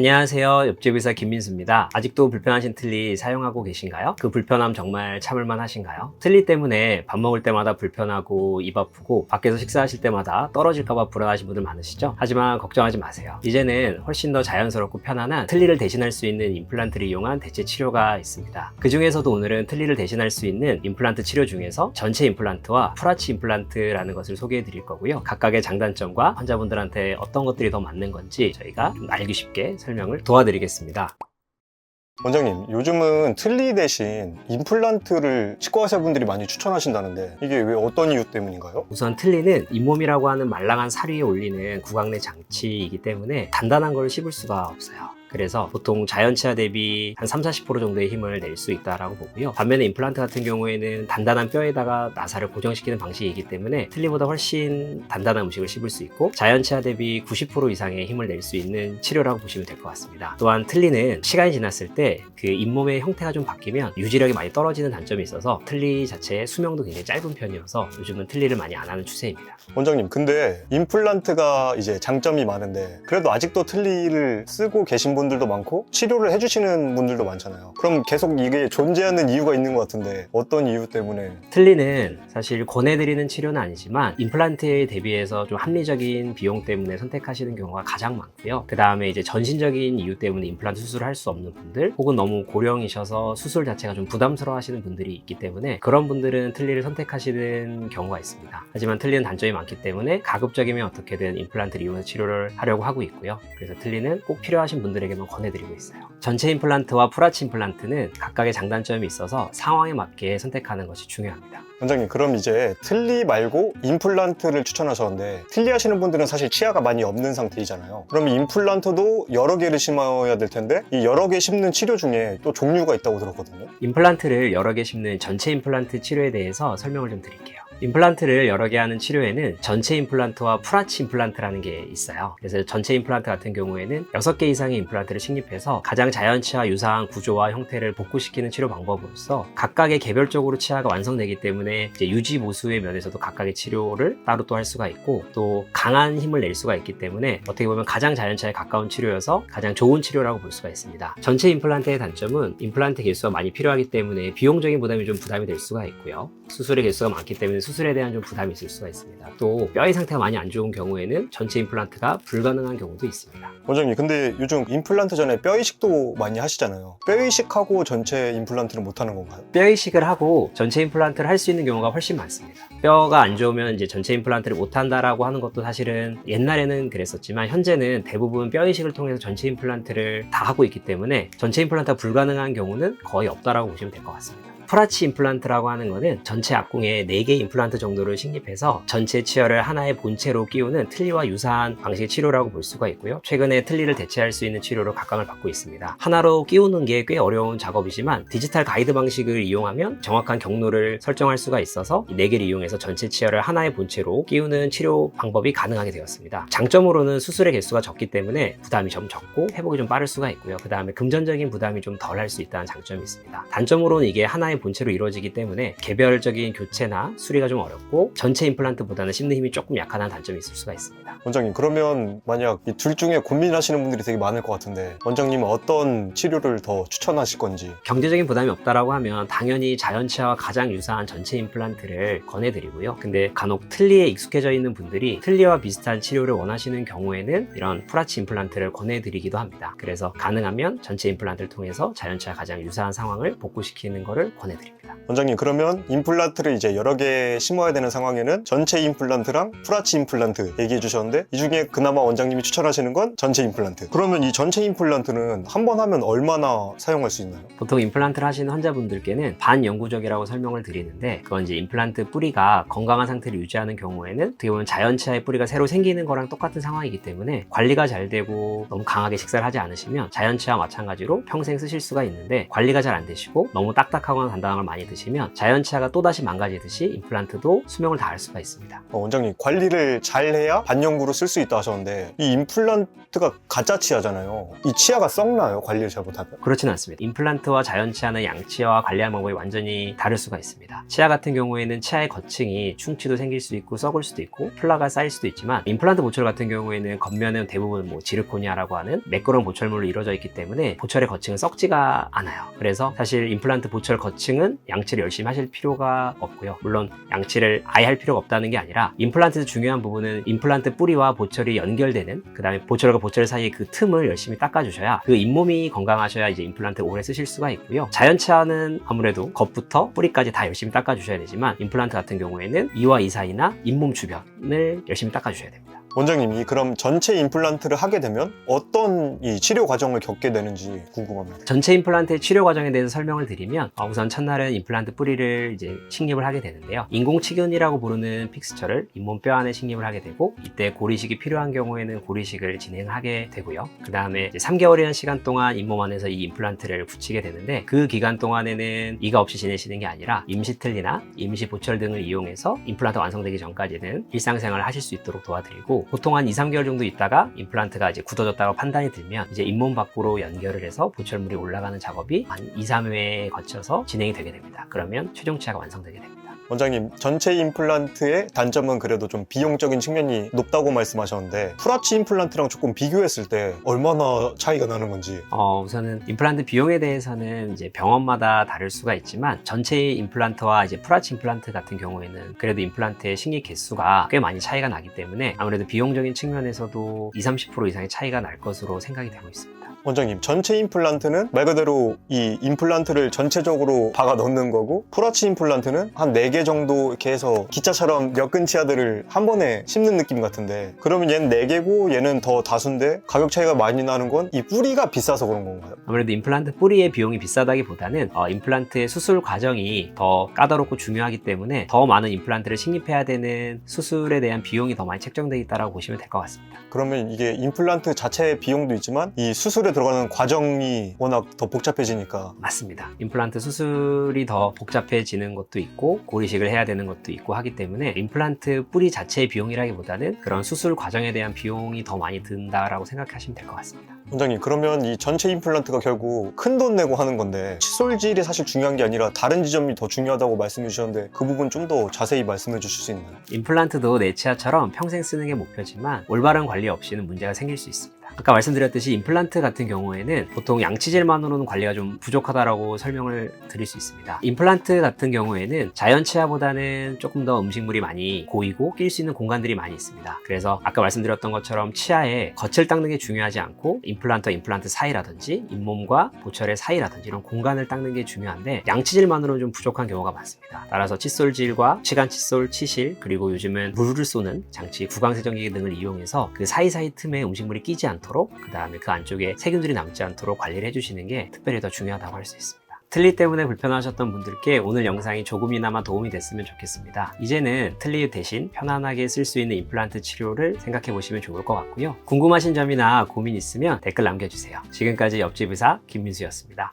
안녕하세요. 옆집 의사 김민수입니다. 아직도 불편하신 틀니 사용하고 계신가요? 그 불편함 정말 참을만 하신가요? 틀니 때문에 밥 먹을 때마다 불편하고 입 아프고 밖에서 식사하실 때마다 떨어질까봐 불안하신 분들 많으시죠? 하지만 걱정하지 마세요. 이제는 훨씬 더 자연스럽고 편안한 틀니를 대신할 수 있는 임플란트를 이용한 대체 치료가 있습니다. 그 중에서도 오늘은 틀니를 대신할 수 있는 임플란트 치료 중에서 전체 임플란트와 풀아치 임플란트라는 것을 소개해 드릴 거고요. 각각의 장단점과 환자분들한테 어떤 것들이 더 맞는 건지 저희가 좀 알기 쉽게 설명을 도와드리겠습니다. 원장님, 요즘은 틀니 대신 임플란트를 치과 의사분들이 많이 추천하신다는데 이게 왜 어떤 이유 때문인가요? 우선 틀니는 잇몸이라고 하는 말랑한 살 위에 올리는 구강 내 장치이기 때문에 단단한 걸 씹을 수가 없어요. 그래서 보통 자연치아 대비 한 30-40% 정도의 힘을 낼 수 있다고 보고요. 반면에 임플란트 같은 경우에는 단단한 뼈에다가 나사를 고정시키는 방식이기 때문에 틀니보다 훨씬 단단한 음식을 씹을 수 있고 자연치아 대비 90% 이상의 힘을 낼 수 있는 치료라고 보시면 될 것 같습니다. 또한 틀니는 시간이 지났을 때 그 잇몸의 형태가 좀 바뀌면 유지력이 많이 떨어지는 단점이 있어서 틀니 자체의 수명도 굉장히 짧은 편이어서 요즘은 틀니를 많이 안 하는 추세입니다. 원장님, 근데 임플란트가 이제 장점이 많은데 그래도 아직도 틀니를 쓰고 계신 분들도 많고 치료를 해주시는 분들도 많잖아요. 그럼 계속 이게 존재하는 이유가 있는 것 같은데 어떤 이유 때문에? 틀니는 사실 권해드리는 치료는 아니지만 임플란트에 대비해서 좀 합리적인 비용 때문에 선택하시는 경우가 가장 많고요. 그 다음에 이제 전신적인 이유 때문에 임플란트 수술을 할 수 없는 분들 혹은 너무 고령이셔서 수술 자체가 좀 부담스러워 하시는 분들이 있기 때문에 그런 분들은 틀니를 선택하시는 경우가 있습니다. 하지만 틀니는 단점이 많기 때문에 가급적이면 어떻게든 임플란트를 이용해서 치료를 하려고 하고 있고요. 그래서 틀니는 꼭 필요하신 분들에게만 권해드리고 있어요. 전체 임플란트와 풀아치 임플란트는 각각의 장단점이 있어서 상황에 맞게 선택하는 것이 중요합니다. 원장님, 그럼 이제 틀니 말고 임플란트를 추천하셨는데 틀니 하시는 분들은 사실 치아가 많이 없는 상태이잖아요. 그럼 임플란트도 여러 개를 심어야 될 텐데 이 여러 개 심는 치료 중에 또 종류가 있다고 들었거든요. 임플란트를 여러 개 심는 전체 임플란트 치료에 대해서 설명을 좀 드릴게요. 임플란트를 여러 개 하는 치료에는 전체 임플란트와 풀아치 임플란트라는 게 있어요. 그래서 전체 임플란트 같은 경우에는 6개 이상의 임플란트를 식립해서 가장 자연치아 유사한 구조와 형태를 복구시키는 치료 방법으로서 각각의 개별적으로 치아가 완성되기 때문에 이제 유지 보수의 면에서도 각각의 치료를 따로 또 할 수가 있고 또 강한 힘을 낼 수가 있기 때문에 어떻게 보면 가장 자연치아에 가까운 치료여서 가장 좋은 치료라고 볼 수가 있습니다. 전체 임플란트의 단점은 임플란트 개수가 많이 필요하기 때문에 비용적인 부담이 좀 부담이 될 수가 있고요. 수술의 개수가 많기 때문에 수술에 대한 좀 부담이 있을 수가 있습니다. 또 뼈의 상태가 많이 안 좋은 경우에는 전체 임플란트가 불가능한 경우도 있습니다. 원장님, 근데 요즘 임플란트 전에 뼈 이식도 많이 하시잖아요. 뼈 이식하고 전체 임플란트는 못 하는 건가요? 뼈 이식을 하고 전체 임플란트를 할 수 있는 경우가 훨씬 많습니다. 뼈가 안 좋으면 이제 전체 임플란트를 못 한다라고 하는 것도 사실은 옛날에는 그랬었지만 현재는 대부분 뼈 이식을 통해서 전체 임플란트를 다 하고 있기 때문에 전체 임플란트가 불가능한 경우는 거의 없다라고 보시면 될 것 같습니다. 풀아치 임플란트라고 하는 거는 전체 앞궁에 4개 임플란트 정도를 식립해서 전체 치아를 하나의 본체로 끼우는 틀니와 유사한 방식의 치료라고 볼 수가 있고요. 최근에 틀니를 대체할 수 있는 치료로 각광을 받고 있습니다. 하나로 끼우는 게 꽤 어려운 작업이지만 디지털 가이드 방식을 이용하면 정확한 경로를 설정할 수가 있어서 이 4개를 이용해서 전체 치아를 하나의 본체로 끼우는 치료 방법이 가능하게 되었습니다. 장점으로는 수술의 개수가 적기 때문에 부담이 좀 적고 회복이 좀 빠를 수가 있고요. 그 다음에 금전적인 부담이 좀 덜 할 수 있다는 장점이 있습니다. 단점으로는 이게 하나의 본체로 이루어지기 때문에 개별적인 교체나 수리가 좀 어렵고 전체 임플란트보다는 씹는 힘이 조금 약하다는 단점이 있을 수가 있습니다. 원장님, 그러면 만약 이 둘 중에 고민하시는 분들이 되게 많을 것 같은데 원장님은 어떤 치료를 더 추천하실 건지? 경제적인 부담이 없다라고 하면 당연히 자연치아와 가장 유사한 전체 임플란트를 권해드리고요. 근데 간혹 틀니에 익숙해져 있는 분들이 틀니와 비슷한 치료를 원하시는 경우에는 이런 풀아치 임플란트를 권해드리기도 합니다. 그래서 가능하면 전체 임플란트를 통해서 자연치아와 가장 유사한 상황을 복구시키는 것을 권해드립니다. 원장님, 그러면 임플란트를 이제 여러 개 심어야 되는 상황에는 전체 임플란트랑 풀아치 임플란트 얘기해 주셨는데 이 중에 그나마 원장님이 추천하시는 건 전체 임플란트. 그러면 이 전체 임플란트는 한 번 하면 얼마나 사용할 수 있나요? 보통 임플란트를 하시는 환자분들께는 반영구적이라고 설명을 드리는데 그건 이제 임플란트 뿌리가 건강한 상태를 유지하는 경우에는 어떻게 보면 자연치아의 뿌리가 새로 생기는 거랑 똑같은 상황이기 때문에 관리가 잘 되고 너무 강하게 식사를 하지 않으시면 자연치아와 마찬가지로 평생 쓰실 수가 있는데 관리가 잘 안 되시고 너무 딱딱하거나 단단한 걸 많이 드시면 자연치아가 또다시 망가지듯이 임플란트도 수명을 다할 수가 있습니다. 원장님, 관리를 잘 해야 반영구로 쓸 수 있다 하셨는데 이 임플란트가 가짜 치아잖아요. 이 치아가 썩나요? 관리를 잘못하면? 그렇진 않습니다. 임플란트와 자연치아는 양치아와 관리하는 방법이 완전히 다를 수가 있습니다. 치아 같은 경우에는 치아의 거층이 충치도 생길 수 있고 썩을 수도 있고 플라가 쌓일 수도 있지만, 임플란트 보철 같은 경우에는 겉면은 대부분 지르코니아라고 하는 매끄러운 보철물로 이루어져 있기 때문에 보철의 거층은 썩지가 않아요. 그래서 사실 임플란트 보철 거층은 양치를 열심히 하실 필요가 없고요. 물론 양치를 아예 할 필요가 없다는 게 아니라, 임플란트에서 중요한 부분은 임플란트 뿌리와 보철이 연결되는, 그 다음에 보철과 보철 사이의 그 틈을 열심히 닦아주셔야, 그 잇몸이 건강하셔야 이제 임플란트를 오래 쓰실 수가 있고요. 자연치아는 아무래도 겉부터 뿌리까지 다 열심히 닦아주셔야 되지만, 임플란트 같은 경우에는 이와 이 사이나 잇몸 주변을 열심히 닦아주셔야 됩니다. 원장님이 그럼 전체 임플란트를 하게 되면 어떤 이 치료 과정을 겪게 되는지 궁금합니다. 전체 임플란트의 치료 과정에 대해서 설명을 드리면, 우선 첫날은 임플란트 뿌리를 이제 식립을 하게 되는데요. 인공치근이라고 부르는 픽스처를 잇몸뼈 안에 식립을 하게 되고, 이때 고리식이 필요한 경우에는 고리식을 진행하게 되고요. 그 다음에 3개월이라는 시간 동안 잇몸 안에서 이 임플란트를 붙이게 되는데, 그 기간 동안에는 이가 없이 지내시는 게 아니라 임시틀니나 임시보철 등을 이용해서 임플란트 완성되기 전까지는 일상생활을 하실 수 있도록 도와드리고, 보통 한 2, 3개월 정도 있다가 임플란트가 이제 굳어졌다고 판단이 들면 이제 잇몸 밖으로 연결을 해서 보철물이 올라가는 작업이 한 2, 3회에 거쳐서 진행이 되게 됩니다. 그러면 최종 치아가 완성되게 됩니다. 원장님, 전체 임플란트의 단점은 그래도 좀 비용적인 측면이 높다고 말씀하셨는데 프라치 임플란트랑 조금 비교했을 때 얼마나 차이가 나는 건지. 우선은 임플란트 비용에 대해서는 이제 병원마다 다를 수가 있지만, 전체 임플란트와 이제 프라치 임플란트 같은 경우에는 그래도 임플란트의 식립 개수가 꽤 많이 차이가 나기 때문에 아무래도 비용적인 측면에서도 20, 30% 이상의 차이가 날 것으로 생각이 되고 있습니다. 원장님, 전체 임플란트는 말 그대로 이 임플란트를 전체적으로 박아 넣는 거고, 프라치 임플란트는 한 4개 정도 이렇게 해서 기차처럼 몇 근 치아들을 한 번에 심는 느낌 같은데, 그러면 얘는 4개고 얘는 더 다수인데 가격 차이가 많이 나는 건 이 뿌리가 비싸서 그런 건가요? 아무래도 임플란트 뿌리의 비용이 비싸다기보다는 임플란트의 수술 과정이 더 까다롭고 중요하기 때문에 더 많은 임플란트를 식립해야 되는 수술에 대한 비용이 더 많이 책정되어 있다고 보시면 될 것 같습니다. 그러면 이게 임플란트 자체의 비용도 있지만 이 수술에 들어가는 과정이 워낙 더 복잡해지니까. 맞습니다. 임플란트 수술이 더 복잡해지는 것도 있고 고리식을 해야 되는 것도 있고 하기 때문에, 임플란트 뿌리 자체의 비용이라기보다는 그런 수술 과정에 대한 비용이 더 많이 든다라고 생각하시면 될 것 같습니다. 원장님, 그러면 이 전체 임플란트가 결국 큰 돈 내고 하는 건데 칫솔질이 사실 중요한 게 아니라 다른 지점이 더 중요하다고 말씀해 주셨는데, 그 부분 좀 더 자세히 말씀해 주실 수 있나요? 임플란트도 내 치아처럼 평생 쓰는 게 목표지만 올바른 관리 없이는 문제가 생길 수 있습니다. 아까 말씀드렸듯이 임플란트 같은 경우에는 보통 양치질만으로는 관리가 좀 부족하다라고 설명을 드릴 수 있습니다. 임플란트 같은 경우에는 자연치아보다는 조금 더 음식물이 많이 고이고 낄 수 있는 공간들이 많이 있습니다. 그래서 아까 말씀드렸던 것처럼 치아에 겉을 닦는 게 중요하지 않고, 임플란트와 임플란트 사이라든지 잇몸과 보철의 사이라든지 이런 공간을 닦는 게 중요한데, 양치질만으로는 좀 부족한 경우가 많습니다. 따라서 칫솔질과 치간 칫솔, 치실, 그리고 요즘은 물을 쏘는 장치, 구강세정기 등을 이용해서 그 사이사이 틈에 음식물이 끼지 않도록, 그 다음에 그 안쪽에 세균들이 남지 않도록 관리를 해주시는 게 특별히 더 중요하다고 할 수 있습니다. 틀니 때문에 불편하셨던 분들께 오늘 영상이 조금이나마 도움이 됐으면 좋겠습니다. 이제는 틀니 대신 편안하게 쓸 수 있는 임플란트 치료를 생각해 보시면 좋을 것 같고요. 궁금하신 점이나 고민 있으면 댓글 남겨주세요. 지금까지 옆집 의사 김민수였습니다.